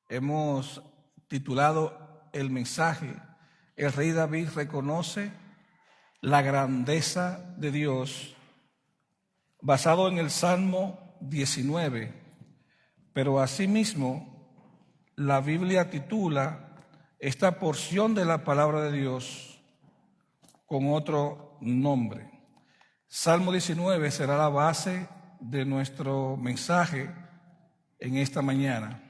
Hemos titulado el mensaje: el rey David reconoce la grandeza de Dios, basado en el Salmo 19, pero asimismo la Biblia titula esta porción de la palabra de Dios con otro nombre. Salmo 19 será la base de nuestro mensaje en esta mañana.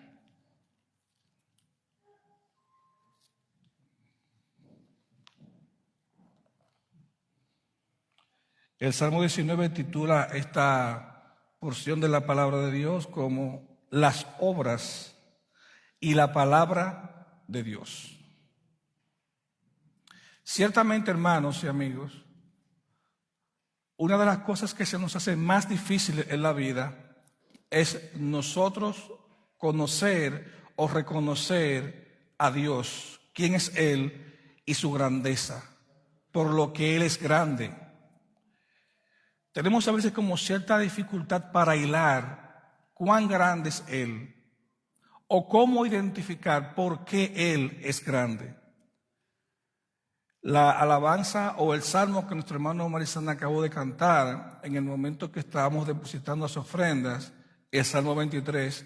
El Salmo 19 titula esta porción de la palabra de Dios como las obras y la palabra de Dios. Ciertamente, hermanos y amigos, una de las cosas que se nos hace más difícil en la vida es nosotros conocer o reconocer a Dios, quién es Él y su grandeza, por lo que Él es grande. Tenemos a veces como cierta dificultad para hilar cuán grande es Él o cómo identificar por qué Él es grande. La alabanza o el salmo que nuestro hermano Marisana acabó de cantar en el momento que estábamos depositando las ofrendas, el Salmo 23,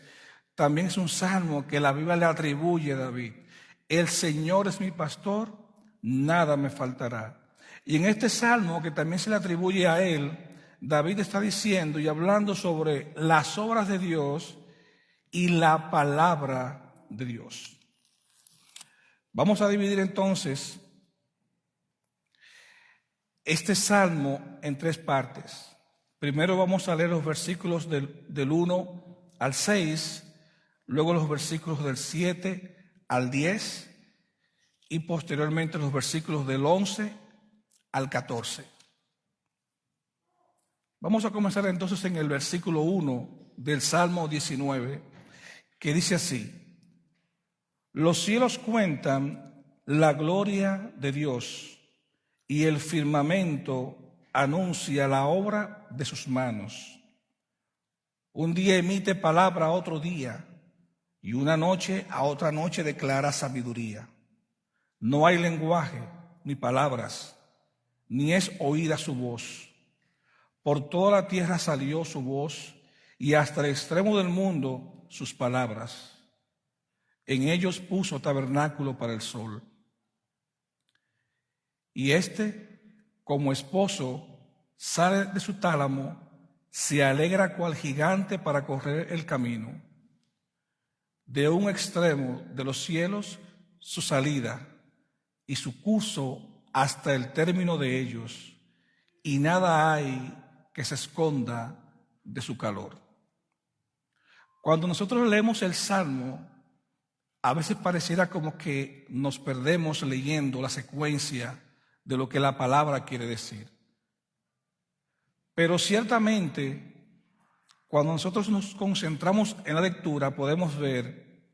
también es un salmo que la Biblia le atribuye a David. El Señor es mi pastor, nada me faltará. Y en este salmo que también se le atribuye a él, David está diciendo y hablando sobre las obras de Dios y la palabra de Dios. Vamos a dividir entonces este salmo en tres partes. Primero vamos a leer los versículos del 1 al 6, luego los versículos del 7 al 10 y posteriormente los versículos del 11 al 14. Vamos a comenzar entonces en el versículo 1 del Salmo 19, que dice así: los cielos cuentan la gloria de Dios, y el firmamento anuncia la obra de sus manos. Un día emite palabra a otro día, y una noche a otra noche declara sabiduría. No hay lenguaje ni palabras, ni es oída su voz. Por toda la tierra salió su voz, y hasta el extremo del mundo sus palabras. En ellos puso tabernáculo para el sol. Y como esposo, sale de su tálamo, se alegra cual gigante para correr el camino. De un extremo de los cielos su salida, y su curso hasta el término de ellos, y nada hay que se esconda de su calor. Cuando nosotros leemos el Salmo, a veces pareciera como que nos perdemos leyendo la secuencia de lo que la palabra quiere decir. Pero ciertamente, cuando nosotros nos concentramos en la lectura, podemos ver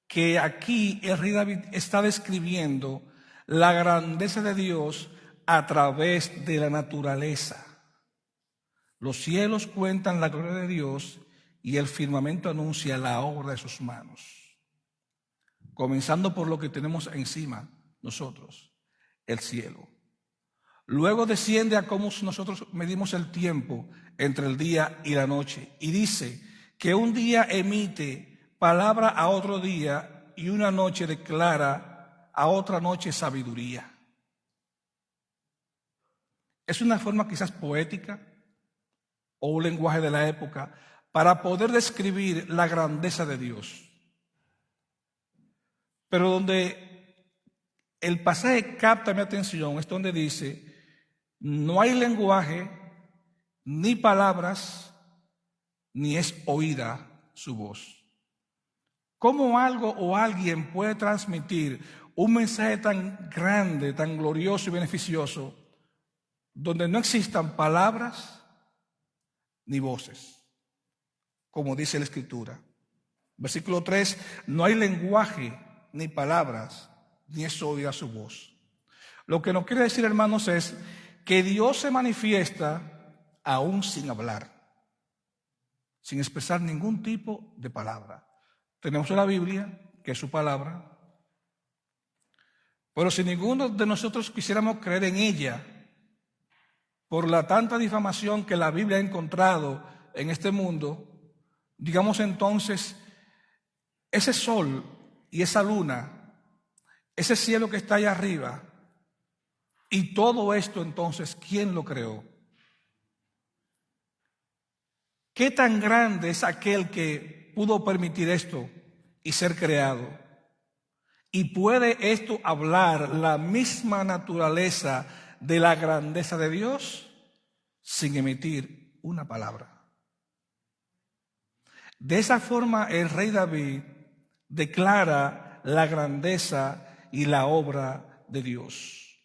que aquí el rey David está describiendo la grandeza de Dios a través de la naturaleza. Los cielos cuentan la gloria de Dios y el firmamento anuncia la obra de sus manos. Comenzando por lo que tenemos encima nosotros, el cielo. Luego desciende a cómo nosotros medimos el tiempo entre el día y la noche. Y dice que un día emite palabra a otro día y una noche declara a otra noche sabiduría. Es una forma quizás poética o un lenguaje de la época para poder describir la grandeza de Dios. Pero donde el pasaje capta mi atención es donde dice: no hay lenguaje, ni palabras, ni es oída su voz. ¿Cómo algo o alguien puede transmitir un mensaje tan grande, tan glorioso y beneficioso, donde no existan palabras ni voces? Como dice la Escritura. Versículo 3, no hay lenguaje ni palabras, ni es oída su voz. Lo que nos quiere decir, hermanos, es que Dios se manifiesta aún sin hablar, sin expresar ningún tipo de palabra. Tenemos la Biblia, que es su palabra, pero si ninguno de nosotros quisiéramos creer en ella, por la tanta difamación que la Biblia ha encontrado en este mundo, digamos entonces, ese sol y esa luna, ese cielo que está allá arriba, y todo esto entonces, ¿quién lo creó? ¿Qué tan grande es aquel que pudo permitir esto y ser creado? ¿Y puede esto hablar la misma naturaleza de la grandeza de Dios sin emitir una palabra? De esa forma el rey David declara la grandeza y la obra de Dios.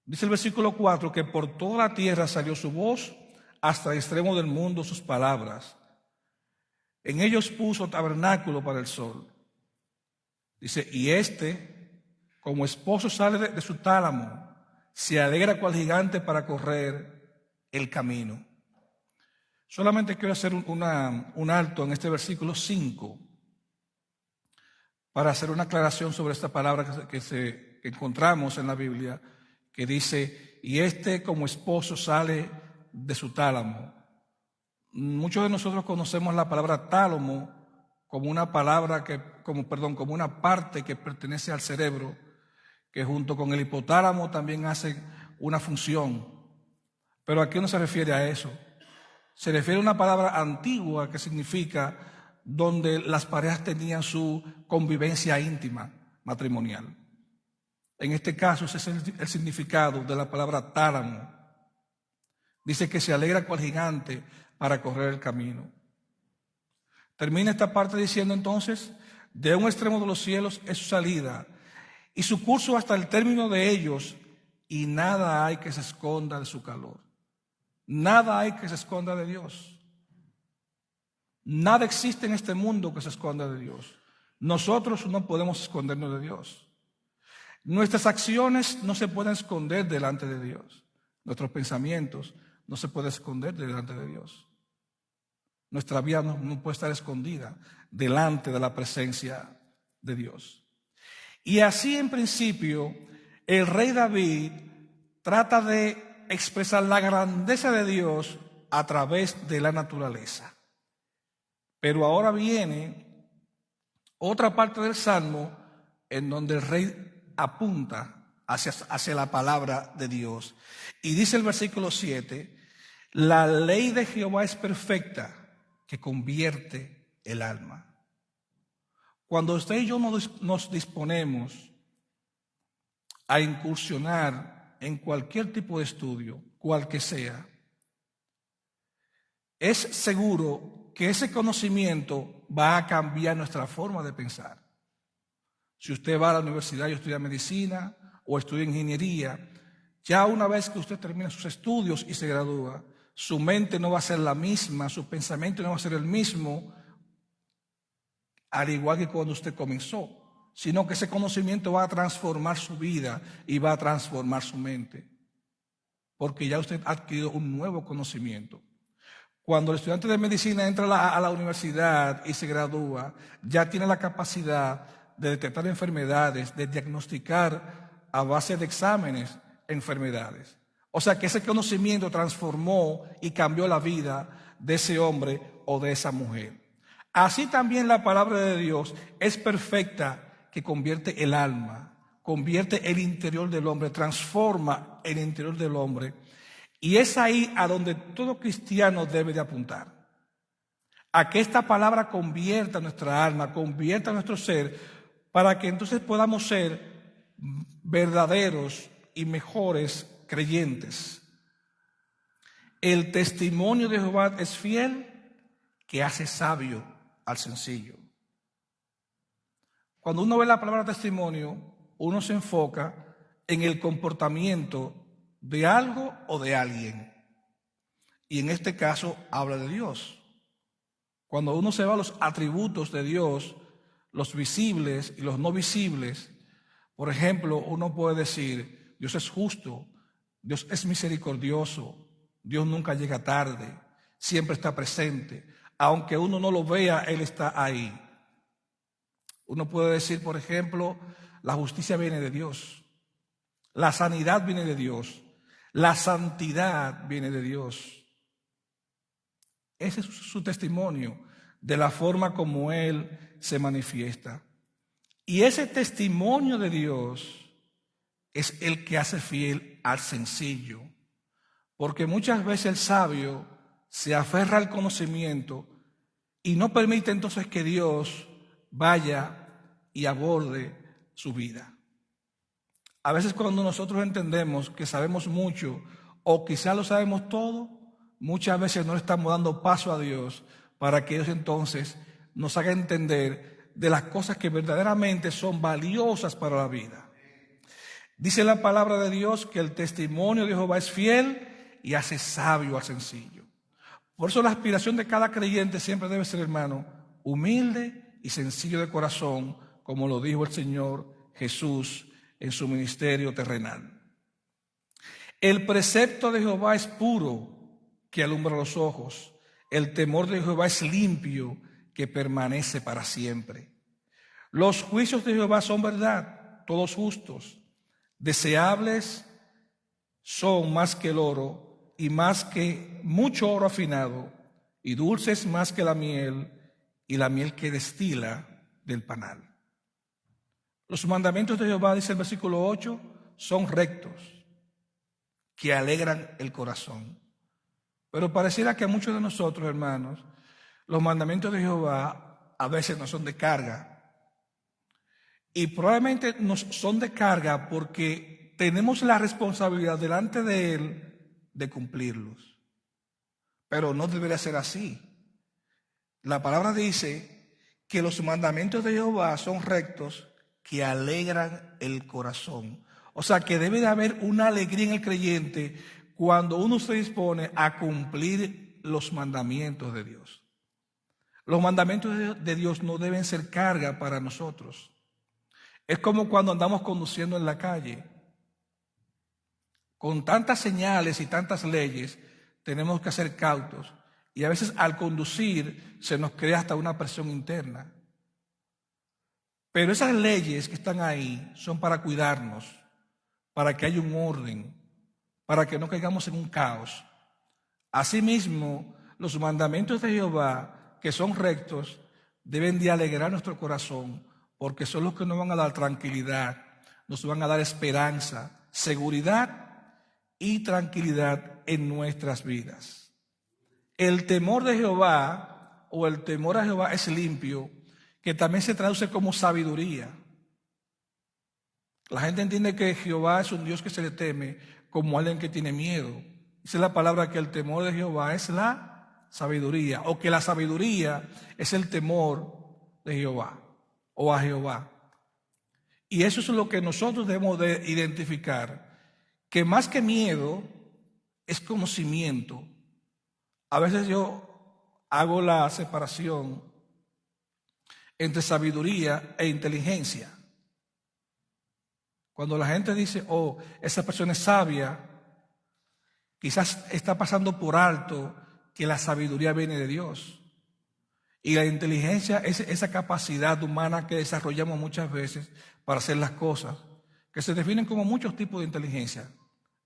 Dice el versículo 4 que por toda la tierra salió su voz, hasta el extremo del mundo sus palabras. En ellos puso tabernáculo para el sol. Dice, y como esposo sale de su tálamo, se alegra cual gigante para correr el camino. Solamente quiero hacer un alto en este versículo 5 para hacer una aclaración sobre esta palabra que encontramos en la Biblia, que dice, y como esposo sale de su tálamo. Muchos de nosotros conocemos la palabra tálamo como una palabra como una parte que pertenece al cerebro, que junto con el hipotálamo también hace una función. Pero aquí no se refiere a eso. Se refiere a una palabra antigua que significa donde las parejas tenían su convivencia íntima matrimonial. En este caso ese es el significado de la palabra tálamo. Dice que se alegra cual gigante para correr el camino. Termina esta parte diciendo entonces, de un extremo de los cielos es su salida y su curso hasta el término de ellos, y nada hay que se esconda de su calor. Nada hay que se esconda de Dios. Nada existe en este mundo que se esconda de Dios. Nosotros no podemos escondernos de Dios. Nuestras acciones no se pueden esconder delante de Dios. Nuestros pensamientos no se pueden esconder delante de Dios. Nuestra vida no puede estar escondida delante de la presencia de Dios. Y así en principio el rey David trata de expresar la grandeza de Dios a través de la naturaleza. Pero ahora viene otra parte del Salmo en donde el rey apunta hacia la palabra de Dios. Y dice el versículo 7, la ley de Jehová es perfecta, que convierte el alma. Cuando usted y yo nos disponemos a incursionar en cualquier tipo de estudio, cual que sea, es seguro que ese conocimiento va a cambiar nuestra forma de pensar. Si usted va a la universidad y estudia medicina o estudia ingeniería, ya una vez que usted termina sus estudios y se gradúa, su mente no va a ser la misma, su pensamiento no va a ser el mismo, al igual que cuando usted comenzó, sino que ese conocimiento va a transformar su vida y va a transformar su mente, porque ya usted ha adquirido un nuevo conocimiento. Cuando el estudiante de medicina entra a la universidad y se gradúa, ya tiene la capacidad de detectar enfermedades, de diagnosticar a base de exámenes enfermedades. O sea que ese conocimiento transformó y cambió la vida de ese hombre o de esa mujer. Así también la palabra de Dios es perfecta, que convierte el alma, convierte el interior del hombre, transforma el interior del hombre. Y es ahí a donde todo cristiano debe de apuntar. A que esta palabra convierta nuestra alma, convierta nuestro ser, para que entonces podamos ser verdaderos y mejores creyentes. El testimonio de Jehová es fiel, que hace sabio al sencillo. Cuando uno ve la palabra testimonio, uno se enfoca en el comportamiento de algo o de alguien. Y en este caso habla de Dios. Cuando uno se va a los atributos de Dios, los visibles y los no visibles, por ejemplo, uno puede decir, Dios es justo, Dios es misericordioso, Dios nunca llega tarde, siempre está presente. Aunque uno no lo vea, Él está ahí. Uno puede decir, por ejemplo, la justicia viene de Dios, la sanidad viene de Dios, la santidad viene de Dios. Ese es su testimonio de la forma como Él se manifiesta. Y ese testimonio de Dios es el que hace fiel al sencillo, porque muchas veces el sabio se aferra al conocimiento y no permite entonces que Dios vaya y aborde su vida. A veces cuando nosotros entendemos que sabemos mucho o quizá lo sabemos todo, muchas veces no estamos dando paso a Dios para que Dios entonces nos haga entender de las cosas que verdaderamente son valiosas para la vida. Dice la palabra de Dios que el testimonio de Jehová es fiel y hace sabio al sencillo. Por eso la aspiración de cada creyente siempre debe ser, hermano, humilde y sencillo de corazón, como lo dijo el Señor Jesús en su ministerio terrenal. El precepto de Jehová es puro, que alumbra los ojos. El temor de Jehová es limpio, que permanece para siempre. Los juicios de Jehová son verdad, todos justos. Deseables son más que el oro y más que mucho oro afinado, y dulces más que la miel y la miel que destila del panal. Los mandamientos de Jehová, dice el versículo 8, son rectos, que alegran el corazón. Pero pareciera que a muchos de nosotros, hermanos, los mandamientos de Jehová a veces no son de carga. Y probablemente nos son de carga porque tenemos la responsabilidad delante de Él de cumplirlos. Pero no debería ser así. La palabra dice que los mandamientos de Jehová son rectos, que alegran el corazón. O sea que debe de haber una alegría en el creyente cuando uno se dispone a cumplir los mandamientos de Dios. Los mandamientos de Dios no deben ser carga para nosotros. Es como cuando andamos conduciendo en la calle. Con tantas señales y tantas leyes, tenemos que ser cautos. Y a veces al conducir se nos crea hasta una presión interna. Pero esas leyes que están ahí son para cuidarnos, para que haya un orden, para que no caigamos en un caos. Asimismo, los mandamientos de Jehová, que son rectos, deben de alegrar nuestro corazón, porque son los que nos van a dar tranquilidad, nos van a dar esperanza, seguridad y tranquilidad en nuestras vidas. El temor de Jehová o el temor a Jehová es limpio, que también se traduce como sabiduría. La gente entiende que Jehová es un Dios que se le teme como alguien que tiene miedo. Dice la palabra que el temor de Jehová es la sabiduría, o que la sabiduría es el temor de Jehová o a Jehová. Y eso es lo que nosotros debemos de identificar, que más que miedo es conocimiento. A veces yo hago la separación entre sabiduría e inteligencia. Cuando la gente dice, oh, esa persona es sabia, quizás está pasando por alto que la sabiduría viene de Dios. Y la inteligencia es esa capacidad humana que desarrollamos muchas veces para hacer las cosas, que se definen como muchos tipos de inteligencia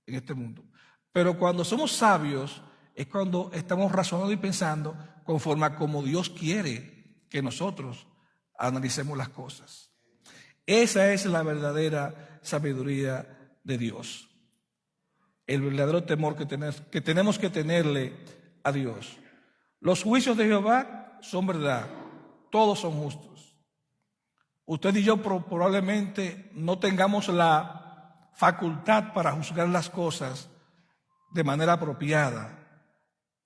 en este mundo. Pero cuando somos sabios es cuando estamos razonando y pensando conforme a como Dios quiere que nosotros analicemos las cosas. Esa es la verdadera sabiduría de Dios. El verdadero temor que tenemos que tenerle a Dios. Los juicios de Jehová son verdad, todos son justos. Usted y yo probablemente no tengamos la facultad para juzgar las cosas de manera apropiada.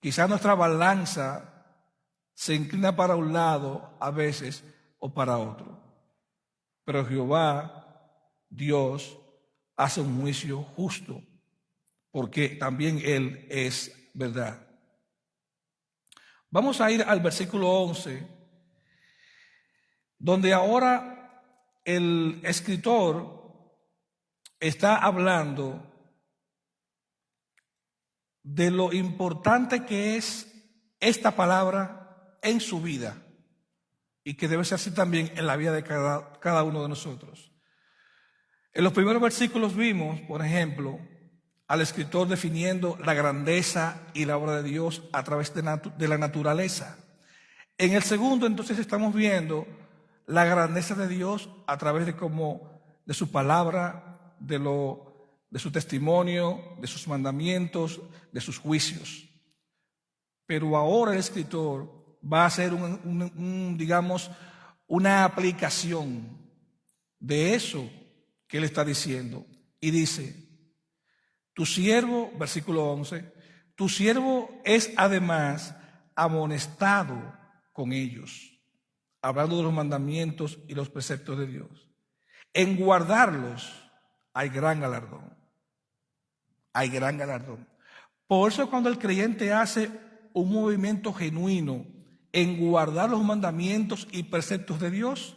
Quizás nuestra balanza se inclina para un lado a veces o para otro. Pero Jehová, Dios, hace un juicio justo, porque también Él es verdad. Vamos a ir al versículo 11, donde ahora el escritor está hablando de lo importante que es esta palabra en su vida. y que debe ser así también en la vida de cada uno de nosotros. En los primeros versículos vimos, por ejemplo, al escritor definiendo la grandeza y la obra de Dios a través de la naturaleza. En el segundo, entonces, estamos viendo la grandeza de Dios a través de su palabra, de su testimonio, de sus mandamientos, de sus juicios. Pero ahora el escritor va a hacer digamos, una aplicación de eso que él está diciendo. Y dice, tu siervo, versículo 11, tu siervo es además amonestado con ellos, hablando de los mandamientos y los preceptos de Dios. En guardarlos hay gran galardón. Hay gran galardón. Por eso cuando el creyente hace un movimiento genuino en guardar los mandamientos y preceptos de Dios,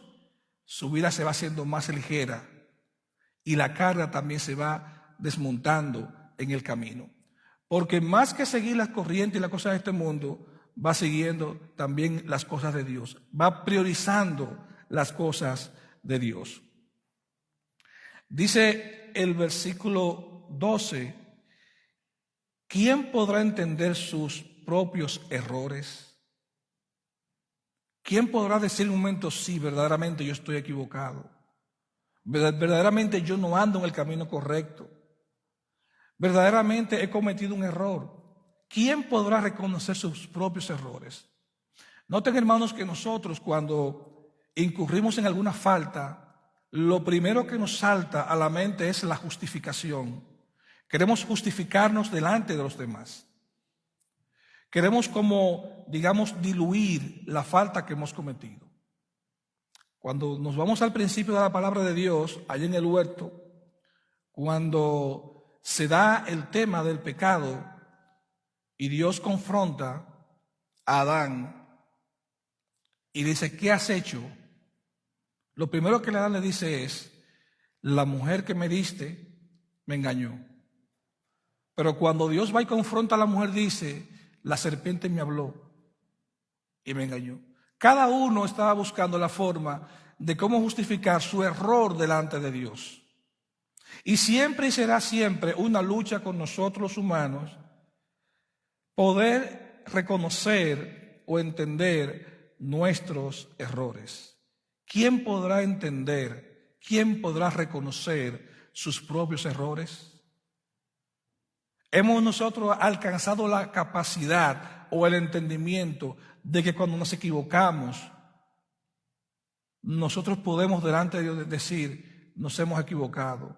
su vida se va haciendo más ligera y la carga también se va desmontando en el camino. Porque más que seguir las corrientes y las cosas de este mundo, va siguiendo también las cosas de Dios, va priorizando las cosas de Dios. Dice el versículo 12, ¿quién podrá entender sus propios errores? ¿Quién podrá decir en un momento, sí, verdaderamente yo estoy equivocado? Verdaderamente yo no ando en el camino correcto. Verdaderamente he cometido un error. ¿Quién podrá reconocer sus propios errores? Noten, hermanos, que nosotros cuando incurrimos en alguna falta, lo primero que nos salta a la mente es la justificación. Queremos justificarnos delante de los demás. Queremos digamos, diluir la falta que hemos cometido. Cuando nos vamos al principio de la palabra de Dios, allá en el huerto, cuando se da el tema del pecado y Dios confronta a Adán y dice, ¿qué has hecho? Lo primero que Adán le dice es, la mujer que me diste me engañó. Pero cuando Dios va y confronta a la mujer, dice, la serpiente me habló y me engañó. Cada uno estaba buscando la forma de cómo justificar su error delante de Dios. Y siempre y será siempre una lucha con nosotros los humanos poder reconocer o entender nuestros errores. ¿Quién podrá entender? ¿Quién podrá reconocer sus propios errores? Hemos nosotros alcanzado la capacidad o el entendimiento de que cuando nos equivocamos, nosotros podemos delante de Dios decir, nos hemos equivocado.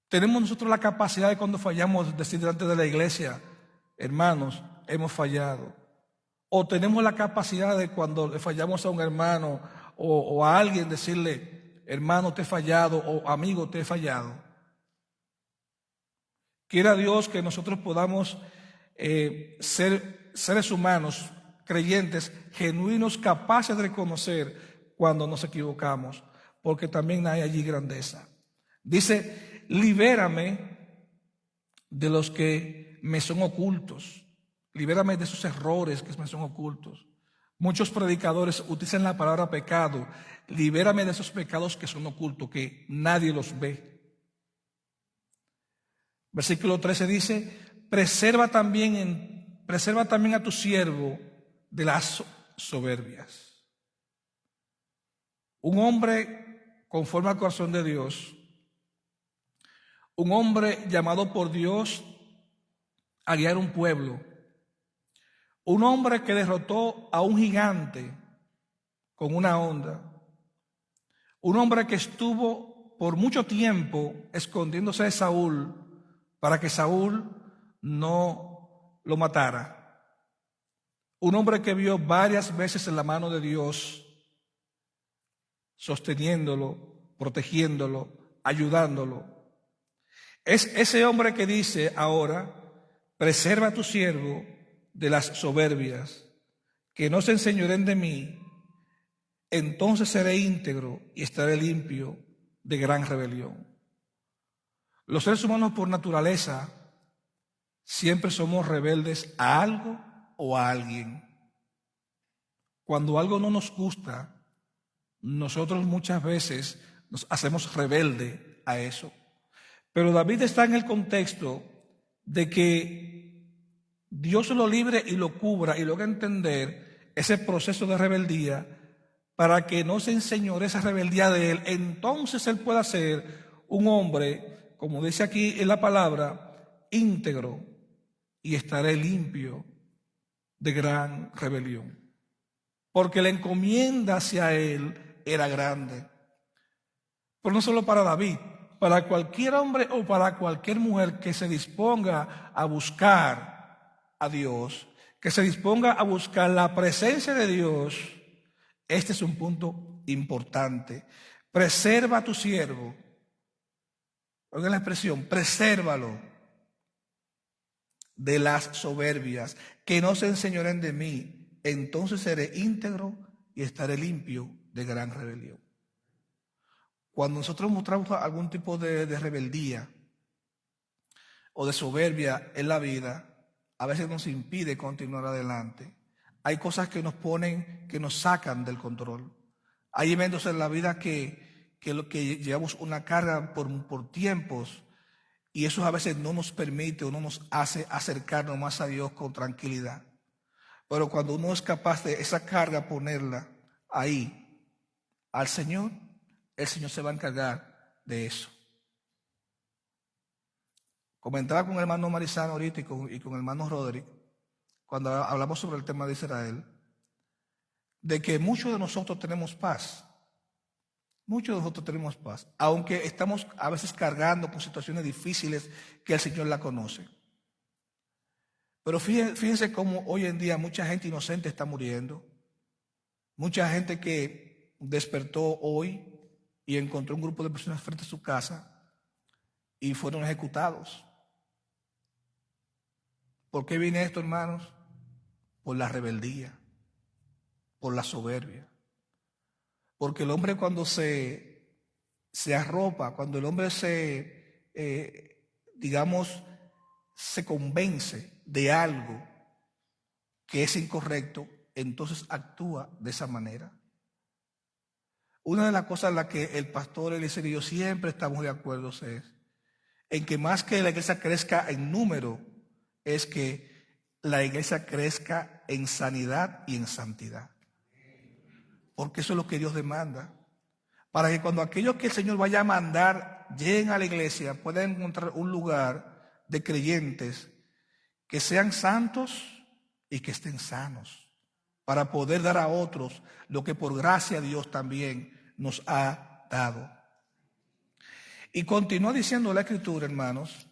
Tenemos nosotros la capacidad de cuando fallamos decir delante de la iglesia, hermanos, hemos fallado. O tenemos la capacidad de cuando le fallamos a un hermano o a alguien decirle, hermano, te he fallado o amigo, te he fallado. Quiera Dios que nosotros podamos ser seres humanos, creyentes, genuinos, capaces de reconocer cuando nos equivocamos, porque también hay allí grandeza. Dice, libérame de los que me son ocultos, libérame de esos errores que me son ocultos. Muchos predicadores utilizan la palabra pecado, libérame de esos pecados que son ocultos, que nadie los ve. Versículo 13 dice, preserva también a tu siervo de las soberbias. Un hombre conforme al corazón de Dios, un hombre llamado por Dios a guiar un pueblo, un hombre que derrotó a un gigante con una onda, un hombre que estuvo por mucho tiempo escondiéndose de Saúl para que Saúl no lo matara. Un hombre que vio varias veces en la mano de Dios, sosteniéndolo, protegiéndolo, ayudándolo. Es ese hombre que dice ahora, preserva a tu siervo de las soberbias, que no se enseñoren de mí, entonces seré íntegro y estaré limpio de gran rebelión. Los seres humanos por naturaleza siempre somos rebeldes a algo o a alguien. Cuando algo no nos gusta, nosotros muchas veces nos hacemos rebelde a eso. Pero David está en el contexto de que Dios lo libre y lo cubra y lo haga entender ese proceso de rebeldía para que no se enseñore esa rebeldía de él. Entonces él pueda ser un hombre, como dice aquí en la palabra, íntegro, y estaré limpio de gran rebelión. Porque la encomienda hacia él era grande. Pero no solo para David, para cualquier hombre o para cualquier mujer que se disponga a buscar a Dios, que se disponga a buscar la presencia de Dios, este es un punto importante. Preserva a tu siervo. Oigan la expresión, presérvalo de las soberbias, que no se enseñoren de mí, entonces seré íntegro y estaré limpio de gran rebelión. Cuando nosotros mostramos algún tipo de rebeldía o de soberbia en la vida, a veces nos impide continuar adelante. Hay cosas que nos ponen, que nos sacan del control. Hay eventos en la vida que llevamos una carga por tiempos, y eso a veces no nos permite o no nos hace acercarnos más a Dios con tranquilidad. Pero cuando uno es capaz de esa carga ponerla ahí al Señor, el Señor se va a encargar de eso. Comentaba con el hermano Marizano ahorita y con el hermano Roderick, cuando hablamos sobre el tema de Israel, de que muchos de nosotros tenemos paz. Muchos de nosotros tenemos paz, aunque estamos a veces cargando con situaciones difíciles que el Señor la conoce. Pero fíjense cómo hoy en día mucha gente inocente está muriendo. Mucha gente que despertó hoy y encontró un grupo de personas frente a su casa y fueron ejecutados. ¿Por qué viene esto, hermanos? Por la rebeldía, por la soberbia. Porque el hombre cuando se arropa, cuando el hombre se convence de algo que es incorrecto, entonces actúa de esa manera. Una de las cosas en las que el pastor Eliezer y yo siempre estamos de acuerdo es en que más que la iglesia crezca en número, es que la iglesia crezca en sanidad y en santidad. Porque eso es lo que Dios demanda. Para que cuando aquellos que el Señor vaya a mandar lleguen a la iglesia, puedan encontrar un lugar de creyentes que sean santos y que estén sanos, para poder dar a otros lo que por gracia Dios también nos ha dado. Y continúa diciendo la Escritura, hermanos: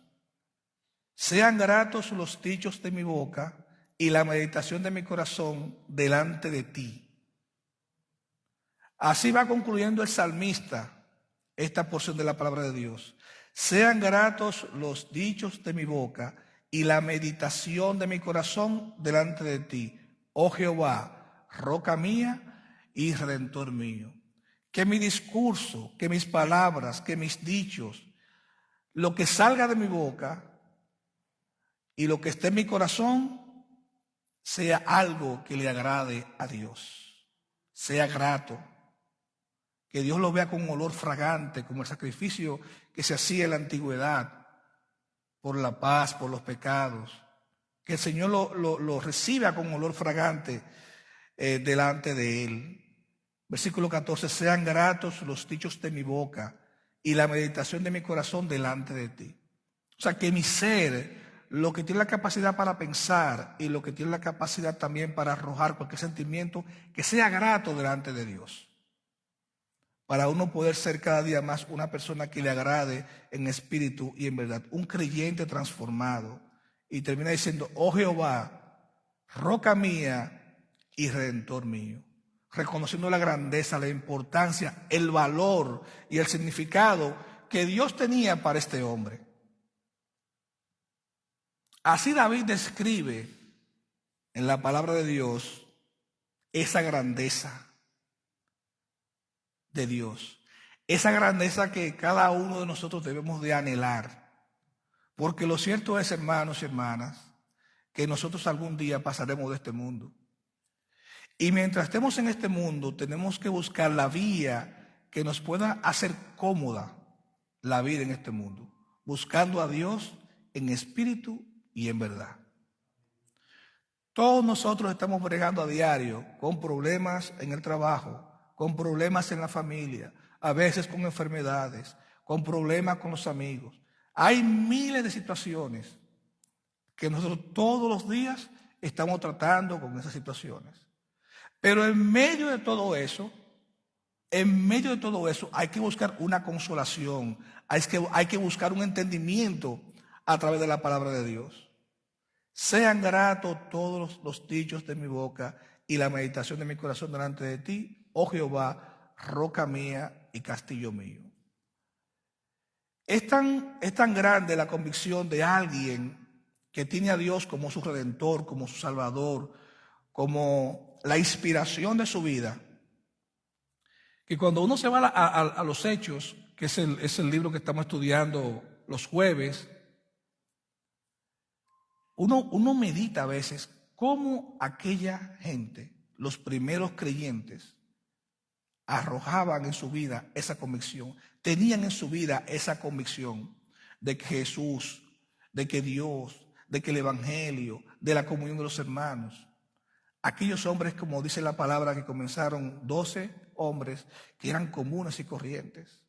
sean gratos los dichos de mi boca y la meditación de mi corazón delante de ti. Así va concluyendo el salmista esta porción de la palabra de Dios. Sean gratos los dichos de mi boca y la meditación de mi corazón delante de ti, oh Jehová, roca mía y redentor mío. Que mi discurso, que mis palabras, que mis dichos, lo que salga de mi boca y lo que esté en mi corazón, sea algo que le agrade a Dios, sea grato. Que Dios lo vea con un olor fragante, como el sacrificio que se hacía en la antigüedad por la paz, por los pecados. Que el Señor lo reciba con un olor fragante delante de Él. Versículo 14: sean gratos los dichos de mi boca y la meditación de mi corazón delante de ti. O sea, que mi ser, lo que tiene la capacidad para pensar y lo que tiene la capacidad también para arrojar cualquier sentimiento, que sea grato delante de Dios. Para uno poder ser cada día más una persona que le agrade en espíritu y en verdad, un creyente transformado. Y termina diciendo: oh Jehová, roca mía y redentor mío. Reconociendo la grandeza, la importancia, el valor y el significado que Dios tenía para este hombre. Así David describe en la palabra de Dios esa grandeza de Dios, esa grandeza que cada uno de nosotros debemos de anhelar, porque lo cierto es, hermanos y hermanas, que nosotros algún día pasaremos de este mundo, Y mientras estemos en este mundo, tenemos que buscar la vía que nos pueda hacer cómoda la vida en este mundo, buscando a Dios en espíritu y en verdad. Todos nosotros estamos bregando a diario con problemas en el trabajo, con problemas en la familia, a veces con enfermedades, con problemas con los amigos. Hay miles de situaciones que nosotros todos los días estamos tratando con esas situaciones. Pero en medio de todo eso, hay que buscar una consolación, hay que buscar un entendimiento a través de la palabra de Dios. Sean gratos todos los dichos de mi boca y la meditación de mi corazón delante de ti, oh Jehová, roca mía y castillo mío. Es tan grande la convicción de alguien que tiene a Dios como su Redentor, como su Salvador, como la inspiración de su vida, que cuando uno se va a los Hechos, que es el libro que estamos estudiando los jueves, uno medita a veces cómo aquella gente, los primeros creyentes, arrojaban en su vida esa convicción, tenían en su vida esa convicción de que Jesús, de que Dios, de que el Evangelio, de la comunión de los hermanos. Aquellos hombres, como dice la palabra, que comenzaron 12 hombres que eran comunes y corrientes.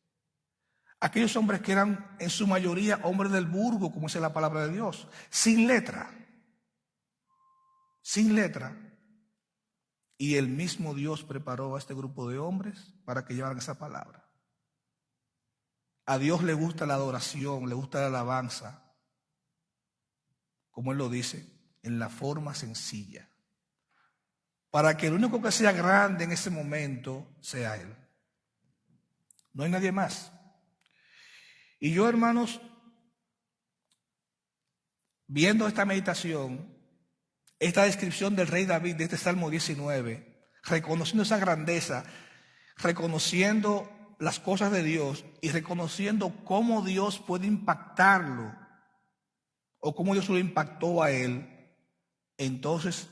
Aquellos hombres que eran en su mayoría hombres del burgo, como dice la palabra de Dios, sin letra. Sin letra. Y el mismo Dios preparó a este grupo de hombres para que llevaran esa palabra. A Dios le gusta la adoración, le gusta la alabanza, como Él lo dice, en la forma sencilla, para que el único que sea grande en ese momento sea Él. No hay nadie más. Y yo, hermanos, viendo esta meditación, esta descripción del rey David de este Salmo 19, reconociendo esa grandeza, reconociendo las cosas de Dios y reconociendo cómo Dios puede impactarlo o cómo Dios lo impactó a él, entonces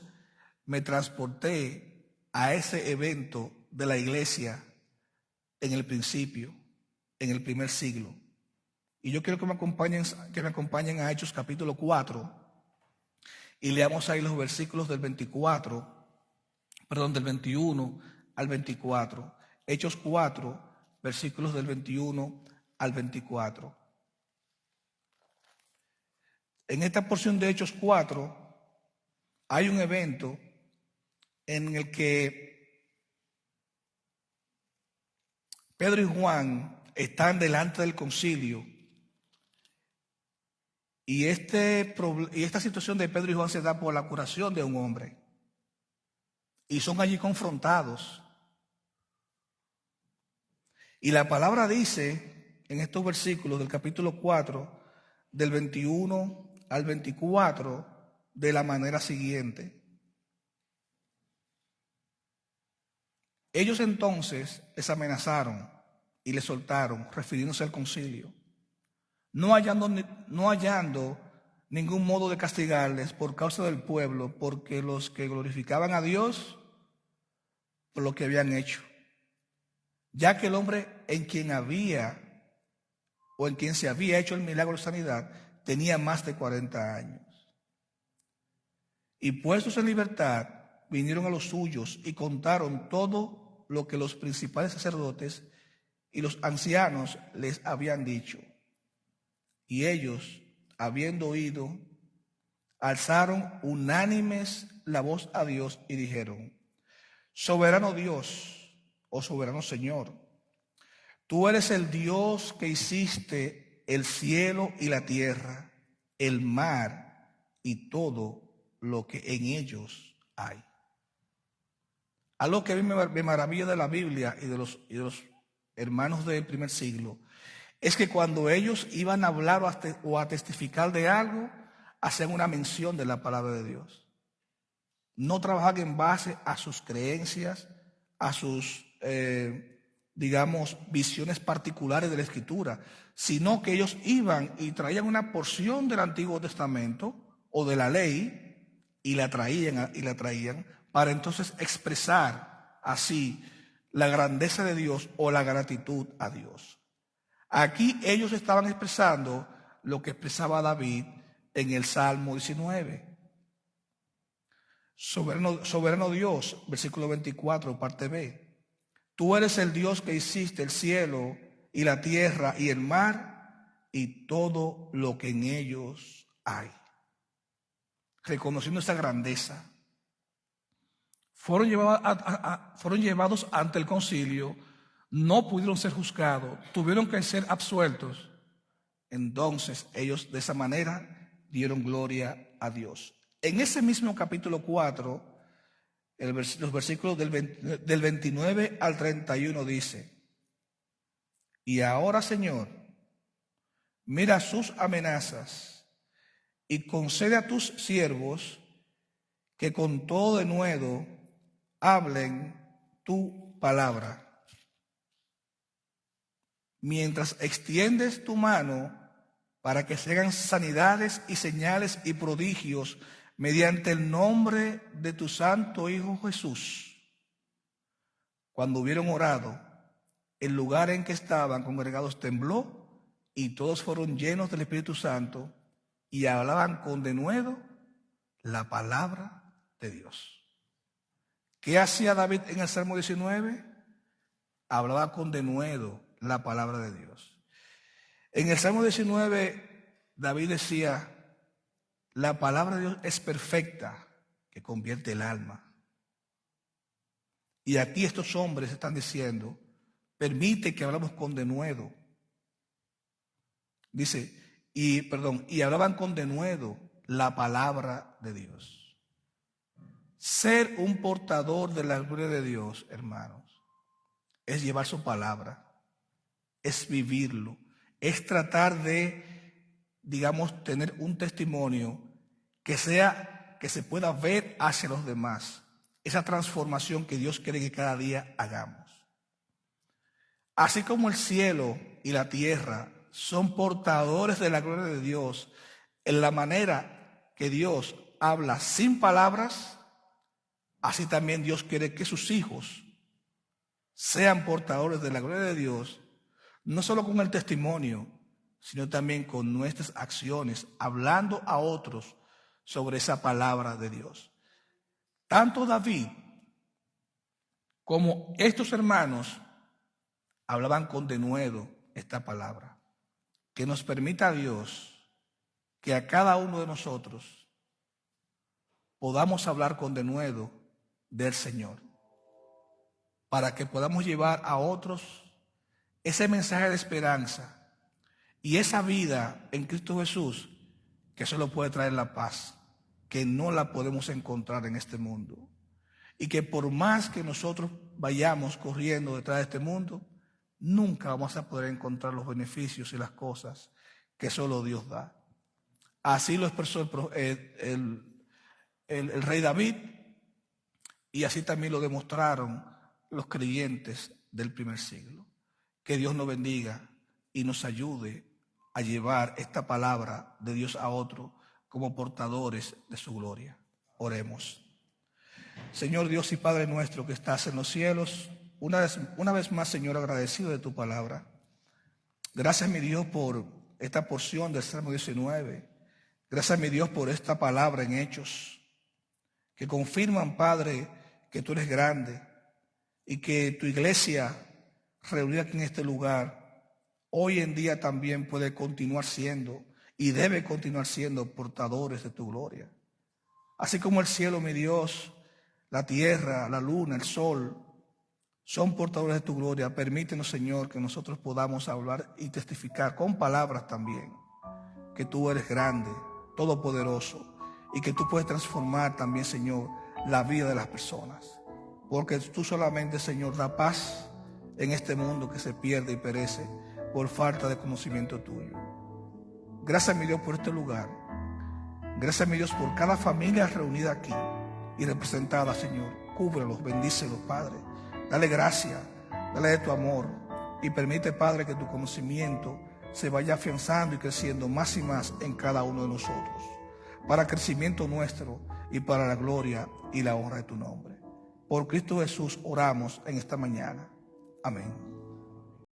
me transporté a ese evento de la iglesia en el principio, en el primer siglo. Y yo quiero que me acompañen a Hechos capítulo 4 y leamos ahí los versículos del 21 al 24. Hechos 4, versículos del 21 al 24. En esta porción de Hechos 4 hay un evento en el que Pedro y Juan están delante del concilio y esta situación de Pedro y Juan se da por la curación de un hombre y son allí confrontados. Y la palabra dice en estos versículos del capítulo 4, del 21 al 24, de la manera siguiente. Ellos entonces les amenazaron y les soltaron, refiriéndose al concilio, no hallando ningún modo de castigarles por causa del pueblo, porque los que glorificaban a Dios por lo que habían hecho, ya que el hombre en quien se había hecho el milagro de sanidad tenía más de 40 años. Y puestos en libertad, vinieron a los suyos y contaron todo lo que los principales sacerdotes y los ancianos les habían dicho. Y ellos, habiendo oído, alzaron unánimes la voz a Dios y dijeron: Soberano Dios, oh soberano Señor, tú eres el Dios que hiciste el cielo y la tierra, el mar y todo lo que en ellos hay. Algo que a mí me maravilla de la Biblia y de los hermanos del primer siglo es que cuando ellos iban a hablar o a testificar de algo, hacían una mención de la palabra de Dios. No trabajaban en base a sus creencias, a sus, visiones particulares de la Escritura, sino que ellos iban y traían una porción del Antiguo Testamento o de la ley y la traían para entonces expresar así la grandeza de Dios o la gratitud a Dios. Aquí ellos estaban expresando lo que expresaba David en el Salmo 19. Soberano Dios, versículo 24, parte B. Tú eres el Dios que hiciste el cielo y la tierra y el mar y todo lo que en ellos hay. Reconociendo esa grandeza, fueron llevados ante el concilio, no pudieron ser juzgados, tuvieron que ser absueltos. Entonces ellos de esa manera dieron gloria a Dios. En ese mismo capítulo 4, los versículos del 29 al 31 dice: y ahora, Señor, mira sus amenazas y concede a tus siervos que con todo denuedo hablen tu palabra. Mientras extiendes tu mano para que se hagan sanidades y señales y prodigios mediante el nombre de tu santo Hijo Jesús. Cuando hubieron orado, el lugar en que estaban congregados tembló y todos fueron llenos del Espíritu Santo y hablaban con denuedo la palabra de Dios. ¿Qué hacía David en el Salmo 19? Hablaba con denuedo la palabra de Dios. En el Salmo 19, David decía: la palabra de Dios es perfecta, que convierte el alma. Y aquí estos hombres están diciendo: permite que hablamos con denuedo. Dice, y hablaban con denuedo la palabra de Dios. Ser un portador de la gloria de Dios, hermanos, es llevar su palabra, es vivirlo, es tratar de, digamos, tener un testimonio que se pueda ver hacia los demás, esa transformación que Dios quiere que cada día hagamos. Así como el cielo y la tierra son portadores de la gloria de Dios, en la manera que Dios habla sin palabras, así también Dios quiere que sus hijos sean portadores de la gloria de Dios, no solo con el testimonio, sino también con nuestras acciones, hablando a otros sobre esa palabra de Dios. Tanto David como estos hermanos hablaban con denuedo esta palabra. Que nos permita Dios que a cada uno de nosotros podamos hablar con denuedo del Señor, para que podamos llevar a otros ese mensaje de esperanza y esa vida en Cristo Jesús, que solo puede traer la paz, que no la podemos encontrar en este mundo, y que por más que nosotros vayamos corriendo detrás de este mundo, nunca vamos a poder encontrar los beneficios y las cosas que solo Dios da. Así lo expresó el rey David, y así también lo demostraron los creyentes del primer siglo. Que Dios nos bendiga y nos ayude a llevar esta palabra de Dios a otro como portadores de su gloria. Oremos. Señor Dios y Padre nuestro que estás en los cielos, una vez más, Señor, agradecido de tu palabra. Gracias, mi Dios, por esta porción del Salmo 19. Gracias, mi Dios, por esta palabra en Hechos, que confirman, Padre, que tú eres grande y que tu iglesia reunida aquí en este lugar hoy en día también puede continuar siendo y debe continuar siendo portadores de tu gloria. Así como el cielo, mi Dios, la tierra, la luna, el sol son portadores de tu gloria, permítenos, Señor, que nosotros podamos hablar y testificar con palabras también que tú eres grande, todopoderoso, y que tú puedes transformar también, Señor, la vida de las personas. Porque tú solamente, Señor, da paz en este mundo que se pierde y perece por falta de conocimiento tuyo. Gracias, mi Dios, por este lugar. Gracias, mi Dios, por cada familia reunida aquí y representada, Señor. Cúbrelos, bendícelos, Padre. Dale gracia, dale de tu amor y permite, Padre, que tu conocimiento se vaya afianzando y creciendo más y más en cada uno de nosotros, para crecimiento nuestro y para la gloria y la honra de tu nombre. Por Cristo Jesús oramos en esta mañana. Amén.